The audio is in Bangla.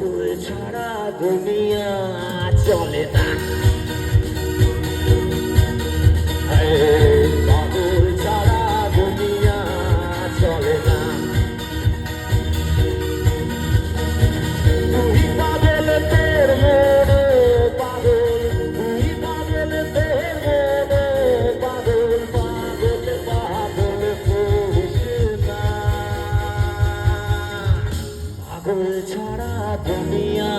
পাগল ছাড়া দুনিয়া চলে না। পাগল ছাড়া দুনিয়া চলে না। তুই পাগল তের মনে পাগল, তুই পাগল তের মনে পাগল, পাগল পাগল করিস না। পাগল ছাড়া দুনিয়া